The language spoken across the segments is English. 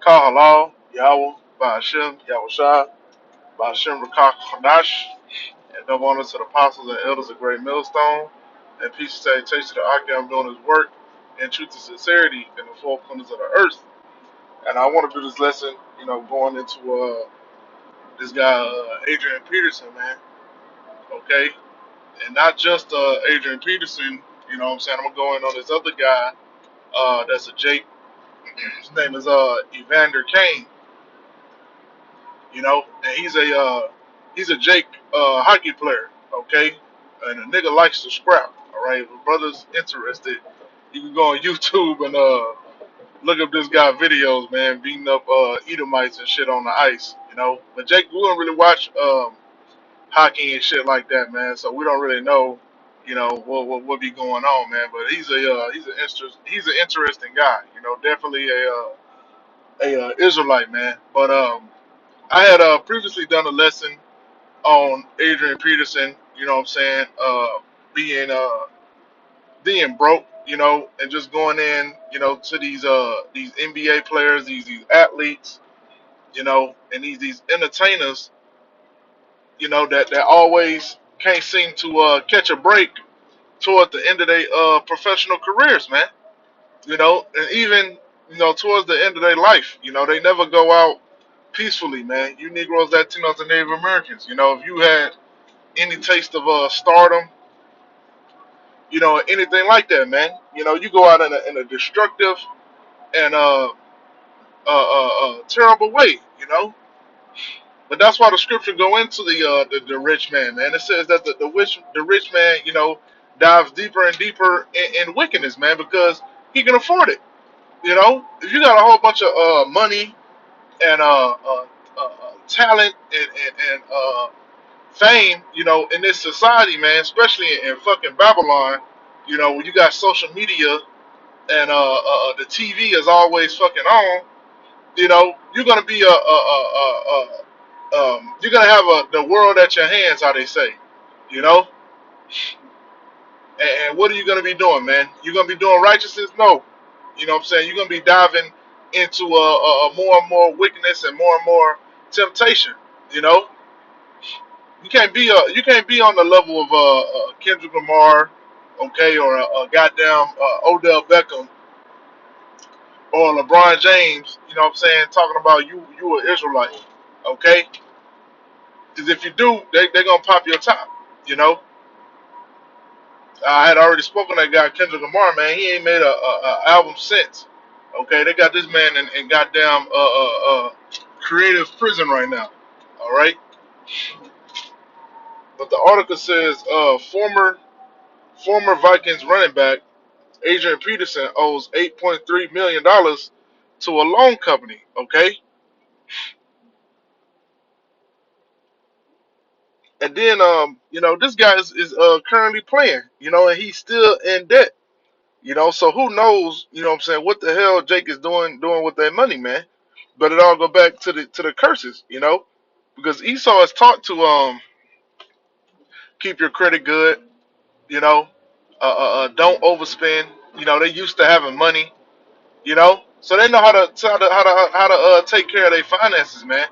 Kal Halal, Yahweh, Ba'ashem, Yahushua, Ba'ashem Rakak Hanash, and double honor to the apostles and elders of Great Millstone, and peace and salutation to Akim doing his work in truth and sincerity in the four corners of the earth. And I want to do this lesson, going into this guy, Adrian Peterson, man, okay? And not just Adrian Peterson, you know what I'm saying? I'm going to go in on this other guy that's a Jake. His name is Evander Kane, and he's a Jake hockey player, okay? And a nigga likes to scrap, all right? If a brother's interested, you can go on YouTube and look up this guy videos, man, beating up Edomites and shit on the ice, But Jake, we don't really watch hockey and shit like that, man. So we don't really know, what be going on, man. But he's an interesting guy, definitely a Israelite, man. But I had previously done a lesson on Adrian Peterson, you know what I'm saying, being being broke, and just going in, to these NBA players, these athletes, and these entertainers, that always can't seem to catch a break toward the end of their professional careers, man. And even towards the end of their life, they never go out peacefully, man. You Negroes, Latinos, and Native Americans, if you had any taste of stardom, anything like that, man, you go out in a destructive and terrible way, But that's why the scripture go into the rich man. It says that the rich man, dives deeper and deeper in wickedness, man, because he can afford it. If you got a whole bunch of money and talent and fame, in this society, man, especially in fucking Babylon, when you got social media and the TV is always fucking on, you're gonna be you're gonna have the world at your hands, how they say, you know. And what are you gonna be doing, man? You're gonna be doing righteousness? No, what I'm saying. You're gonna be diving into more and more wickedness and more temptation. You know, you can't be on the level of Kendrick Lamar, okay, or goddamn Odell Beckham or LeBron James. You know what I'm saying? Talking about you an Israelite, okay? Because if you do, they're gonna pop your top. You know, I had already spoken to that guy Kendrick Lamar, man. He ain't made a album since. Okay, they got this man in goddamn creative prison right now. All right, but the article says former Vikings running back Adrian Peterson owes $8.3 million to a loan company. Okay, and then this guy is currently playing. And he's still in debt. So who knows, what I'm saying, what the hell Jake is doing with that money, man. But it all go back to the curses, because Esau is taught to keep your credit good, don't overspend. They used to having money, so they know how to take care of their finances, man.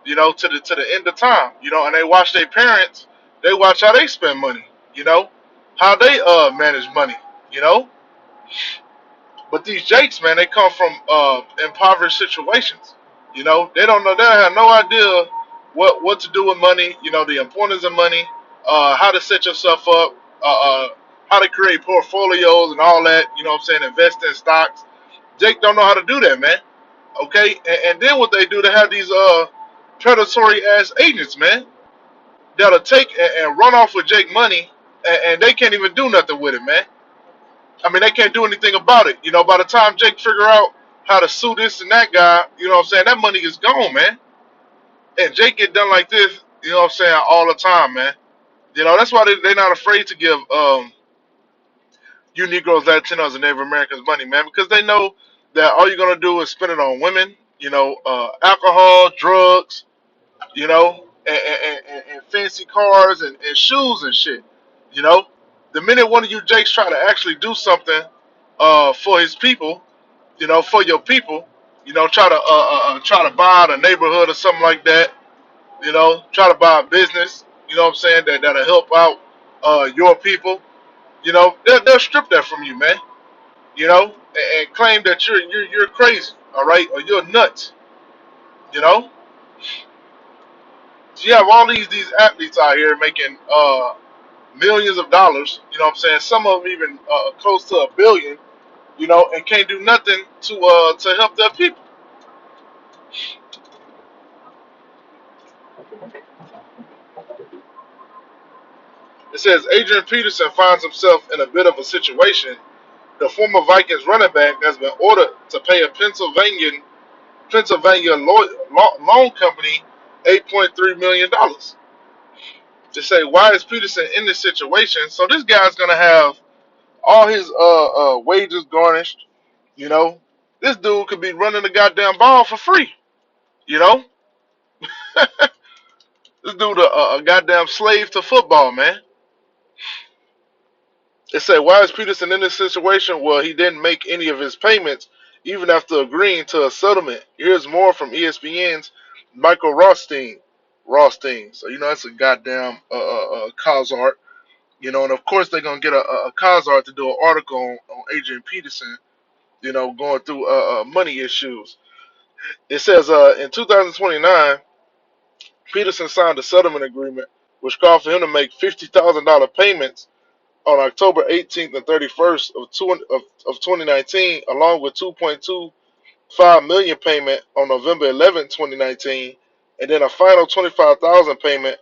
To the end of time, and they watch their parents, they watch how they spend money, how they manage money, you know. But these Jakes, man, they come from impoverished situations. They don't know. They have no idea what to do with money. The importance of money, how to set yourself up, how to create portfolios and all that. What I'm saying, invest in stocks. Jake don't know how to do that, man. Okay, and then what they do, they have these predatory ass agents, man, that'll take and run off with Jake money, and they can't even do nothing with it, man. I mean, they can't do anything about it. By the time Jake figure out how to sue this and that guy, what I'm saying, that money is gone, man. And Jake get done like this, what I'm saying, all the time, man. That's why they're not afraid to give you Negroes, Latinos, and Native Americans money, man, because they know that all you're gonna do is spend it on women, alcohol, drugs, and fancy cars and shoes and shit. You know, the minute one of you Jakes try to actually do something for his people, for your people, Try to buy out a neighborhood or something like that. Try to buy a business. You know what I'm saying? That'll help out your people. They'll strip that from you, man. And claim that you're crazy, all right, or you're nuts. You know, so you have all these athletes out here making millions of dollars. You know what I'm saying? Some of them even close to a billion. And can't do nothing to help their people. It says Adrian Peterson finds himself in a bit of a situation. The former Vikings running back has been ordered to pay a Pennsylvania loan company $8.3 million. To say, why is Peterson in this situation? So this guy's gonna have all his wages garnished. You know, this dude could be running the goddamn ball for free. You know, this dude a goddamn slave to football, man. It said, why is Peterson in this situation? Well, he didn't make any of his payments even after agreeing to a settlement. Here's more from ESPN's Michael Rothstein. So that's a goddamn Cozart. And of course they're gonna get a Cozart to do an article on Adrian Peterson. Going through money issues. It says in 2029, Peterson signed a settlement agreement which called for him to make $50,000 payments on October 18th and 31st of 2019, along with 2.25 million payment on November 11th, 2019, and then a final 25,000 payment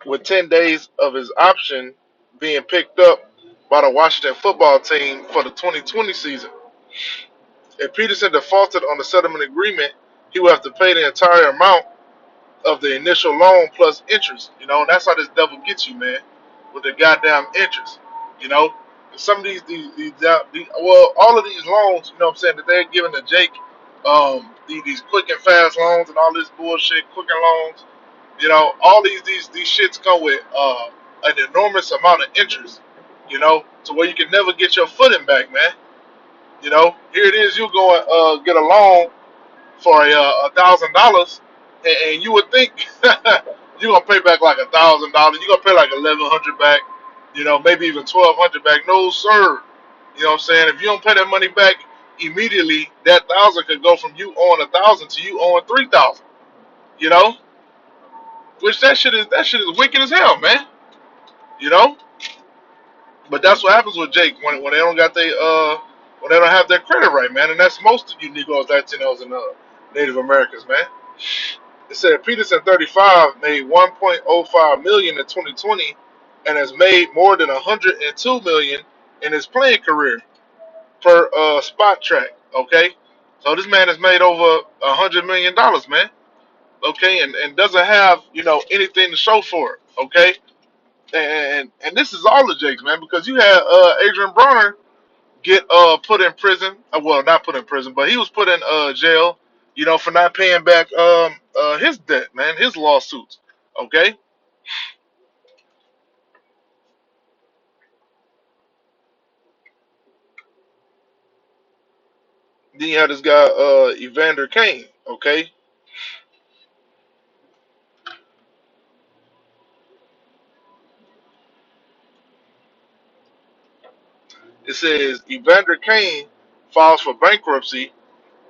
with 10 days of his option being picked up by the Washington football team for the 2020 season. If Peterson defaulted on the settlement agreement, he would have to pay the entire amount of the initial loan plus interest. And that's how this devil gets you, man, with the goddamn interest. You know, some of well, all of these loans, what I'm saying, that they're giving to Jake, these quick and fast loans and all this bullshit, quicken loans. All these shits come with an enormous amount of interest. To where you can never get your footing back, man. Here it is, you go and get a loan for $1,000, and you would think you're gonna pay back like $1,000. You're gonna pay like 1,100 back. Maybe even 1,200 back. No, sir. You know what I'm saying? If you don't pay that money back immediately, that 1,000 could go from you owing 1,000 to you owing 3,000. You know, which that shit is wicked as hell, man. You know, but that's what happens with Jake when they don't got when they don't have their credit right, man. And that's most of you Negroes, Latinos, and Native Americans, man. It said Peterson, 35, made 1.05 million in 2020, and has made more than 102 million in his playing career per Spot Track. Okay, so this man has made over $100 million, man. Okay, and doesn't have anything to show for it. Okay, and this is all the Jakes, man, because you had Adrian Bronner get put in prison. Well, not put in prison, but he was put in jail. For not paying back his debt, man, his lawsuits. Okay, then you had this guy Evander Kane. Okay, it says Evander Kane files for bankruptcy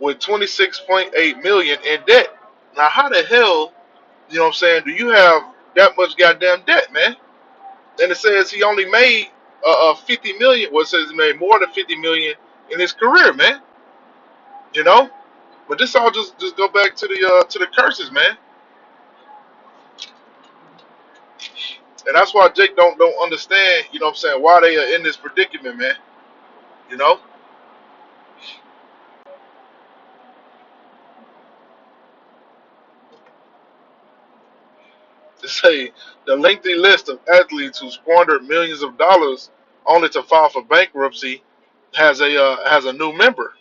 with 26.8 million in debt. Now, how the hell, what I'm saying, do you have that much goddamn debt, man? And it says he only made 50 million. Well, it says he made more than 50 million in his career, man. You know, but this all just go back to the curses, man. And that's why Jake don't understand. What I'm saying, why they are in this predicament, man. You know, to say the lengthy list of athletes who squandered millions of dollars only to file for bankruptcy has a new member.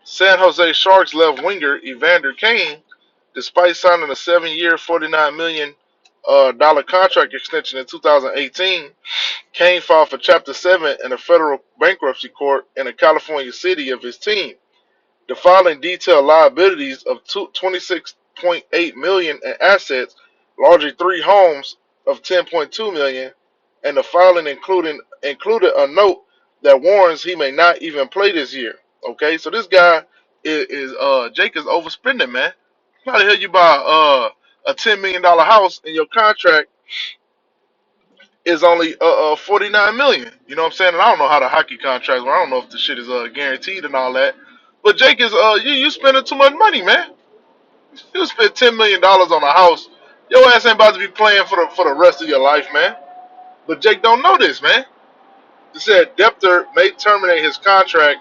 San Jose Sharks left winger Evander Kane, despite signing a 7-year, $49 million dollar contract extension in 2018. Kane filed for Chapter 7 in a federal bankruptcy court in a California city of his team. The filing detailed liabilities of 26.8 million in assets, largely three homes of 10.2 million, and the filing included a note that warns he may not even play this year. Okay, so this guy is Jake is overspending, man. How the hell you buy a $10 million house and your contract is only 49 million? You know what I'm saying? And I don't know how the hockey contracts work. I don't know if the shit is guaranteed and all that. But Jake is you spending too much money, man. You spend $10 million on a house. Your ass ain't about to be playing for the rest of your life, man. But Jake don't know this, man. He said Depter may terminate his contract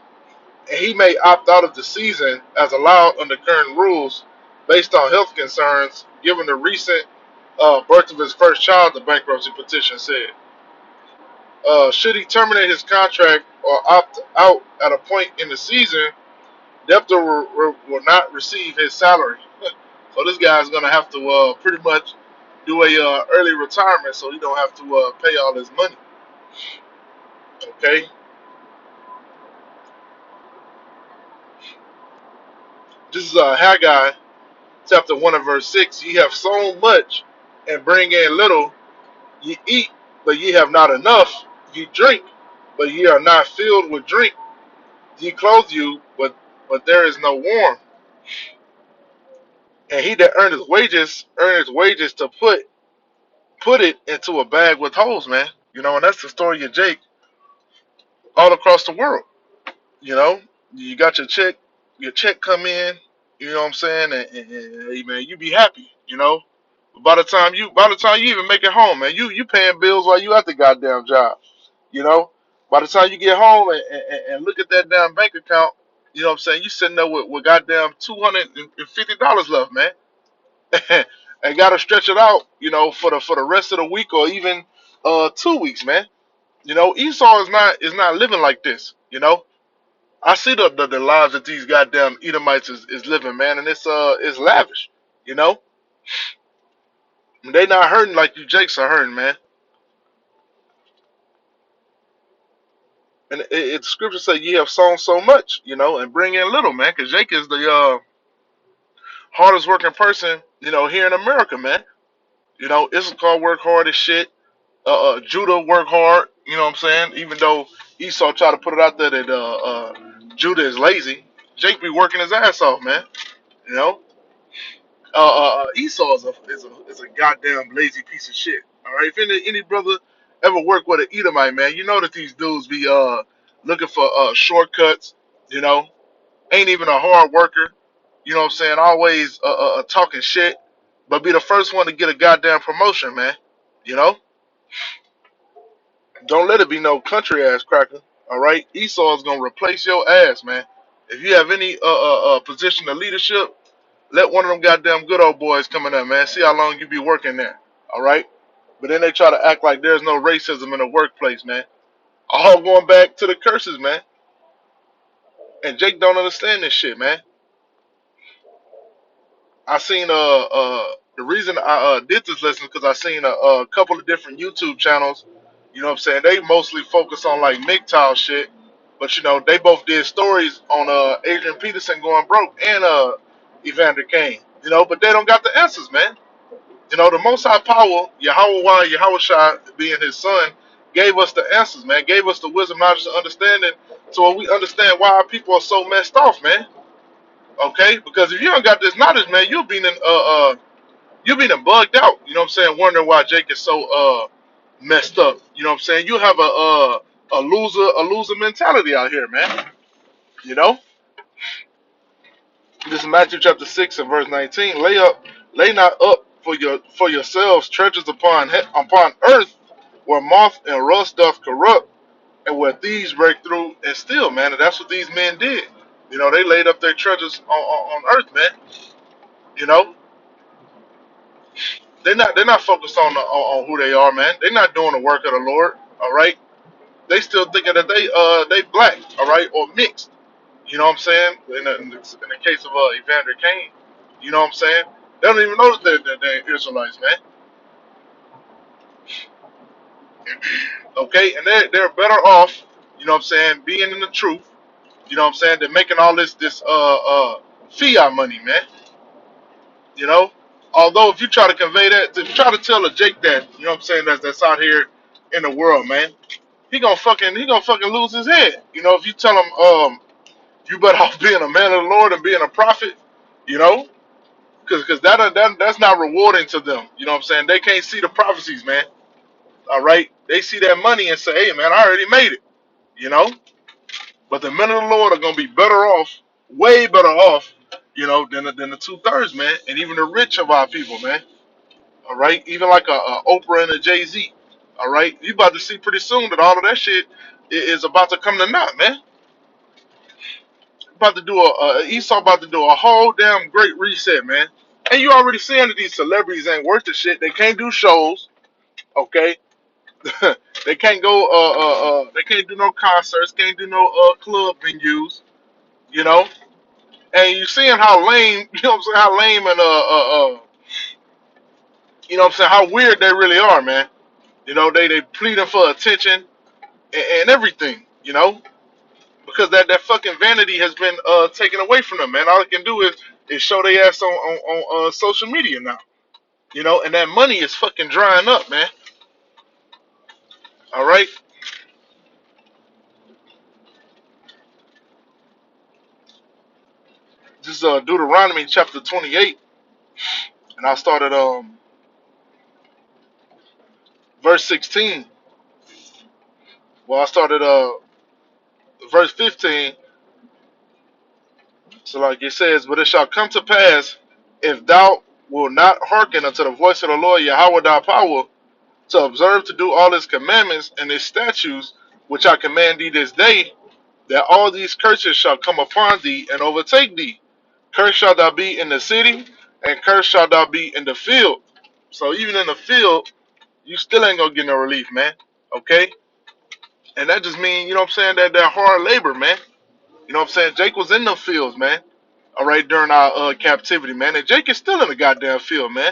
and he may opt out of the season as allowed under current rules based on health concerns, given the recent birth of his first child, the bankruptcy petition said. Should he terminate his contract or opt out at a point in the season, Depter will not receive his salary. So this guy's gonna have to pretty much do a early retirement, so he don't have to pay all his money. Okay, this is Haggai chapter 1 and verse 6. Ye have sown much and bring in little. Ye eat, but ye have not enough. Ye drink, but ye are not filled with drink. Ye clothe you, but there is no warmth. And he that earn his wages to put it into a bag with holes, man. You know, and that's the story of Jake all across the world. You know, you got your check come in. You know what I'm saying? And hey, man, you be happy. You know, by the time you even make it home, man, you paying bills while you at the goddamn job. You know, by the time you get home and look at that damn bank account, you know what I'm saying? You sitting there with goddamn $250 left, man, and gotta stretch it out, you know, for the rest of the week or even 2 weeks, man. You know, Esau is not living like this. You know, I see the lives that these goddamn Edomites is living, man, and it's lavish. You know, they not hurting like you Jakes are hurting, man. And the scripture say ye have sown so much, you know, and bring in little, man, because Jake is the hardest working person, you know, here in America, man. You know, Issachar work hard as shit. Judah work hard. You know what I'm saying? Even though Esau try to put it out there that Judah is lazy, Jake be working his ass off, man. You know, Esau is a goddamn lazy piece of shit. All right, if any brother ever work with an Edomite, man, you know that these dudes be looking for shortcuts. You know, ain't even a hard worker. You know what I'm saying? Always talking shit, but be the first one to get a goddamn promotion, man. You know, don't let it be no country ass cracker. All right, Esau is gonna replace your ass, man. If you have any position of leadership, let one of them goddamn good old boys come in there, man. See how long you be working there. All right, but then they try to act like there's no racism in the workplace, man. All going back to the curses, man. And Jake don't understand this shit, man. I seen the reason I did this lesson because I seen a couple of different YouTube channels. You know what I'm saying? They mostly focus on like MGTOW shit, but you know they both did stories on Adrian Peterson going broke and Evander Kane. You know, but they don't got the answers, man. You know, the Most High Power, Yahweh Yahweh Shai, being His Son, gave us the answers, man. Gave us the wisdom, knowledge, and understanding, so we understand why our people are so messed off, man. Okay, because if you don't got this knowledge, man, you'll be bugged out. You know what I'm saying? Wondering why Jake is so messed up. You know what I'm saying? You have a loser mentality out here, man. You know? This is Matthew chapter 6 and verse 19. Lay not up for yourselves treasures upon earth, where moth and rust doth corrupt, and where thieves break through and steal, man. And that's what these men did. You know, they laid up their treasures on earth, man. You know, they're not focused on who they are, man. They're not doing the work of the Lord. All right, they still thinking that they black, all right, or mixed. You know what I'm saying? In the case of Evander Kane, you know what I'm saying? They don't even know that they're Israelites, man. Okay, and they're better off, you know what I'm saying, being in the truth, You know what I'm saying? They're making all this fiat money, man. You know? Although if you try to convey that, if you try to tell a Jake that, you know what I'm saying, that's out here in the world, man, he gonna fucking lose his head. You know, if you tell him, you better off being a man of the Lord and being a prophet, you know? Because that's not rewarding to them. You know what I'm saying? They can't see the prophecies, man. All right? They see that money and say, hey, man, I already made it, you know? But the men of the Lord are going to be better off, way better off, you know, than the two-thirds, man. And even the rich of our people, man. All right? Even like a Oprah and a Jay-Z. All right? You about to see pretty soon that all of that shit is about to come to naught, man. About to do Esau about to do a whole damn great reset, man. And you already seeing that these celebrities ain't worth the shit. They can't do shows, okay? They can't go they can't do no concerts, can't do no club venues, you know. And you seeing how lame, you know what I'm saying, how lame and you know what I'm saying, how weird they really are, man. You know, they pleading for attention and everything, you know, because that fucking vanity has been taken away from them, man. All they can do is show their ass on social media now, you know, and that money is fucking drying up, man. All right, this is Deuteronomy chapter 28, and I started verse 16. Well, I started verse 15. So like it says, but it shall come to pass if thou wilt not hearken unto the voice of the Lord Yahweh thy power, to observe to do all his commandments and his statutes, which I command thee this day, that all these curses shall come upon thee and overtake thee. Cursed shalt thou be in the city, and cursed shalt thou be in the field. So even in the field, you still ain't gonna get no relief, man. Okay? And that just means, you know what I'm saying, that hard labor, man. You know what I'm saying? Jake was in the fields, man. All right, during our captivity, man. And Jake is still in the goddamn field, man.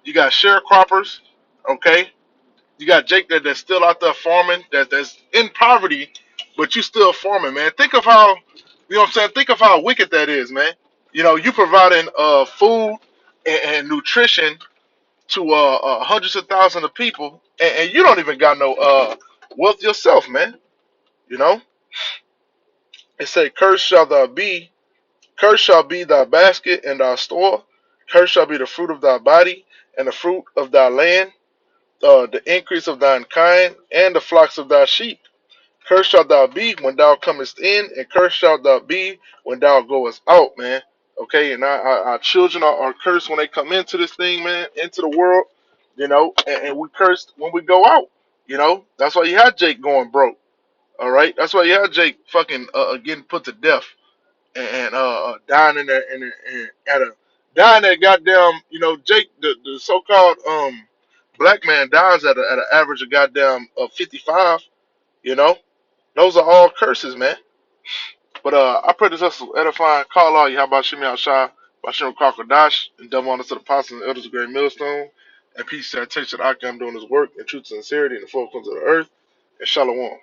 You got sharecroppers, okay? You got Jake that's still out there farming, that's in poverty, but you still farming, man. Think of how, you know what I'm saying? Think of how wicked that is, man. You know, you providing food and nutrition to hundreds of thousands of people, and you don't even got no wealth yourself, man. You know, it say, cursed shall be thy basket and thy store, cursed shall be the fruit of thy body and the fruit of thy land, the increase of thine kind and the flocks of thy sheep. Cursed shalt thou be when thou comest in, and cursed shalt thou be when thou goest out, man. Okay, and our children are cursed when they come into this thing, man, into the world, you know, and we cursed when we go out, you know. That's why you had Jake going broke, all right. That's why you had Jake fucking getting put to death and dying at a dying at goddamn, you know, Jake, the so-called black man dies at an average of goddamn 55, you know. Those are all curses, man. But I pray this us edifying. Call all you. How about Shimmy Shah, Bashir Kakadash, and double honor to the apostles and elders of Great Millstone, and peace and attention to Akim doing his work, and truth and sincerity in the four corners of the earth, and Shalom.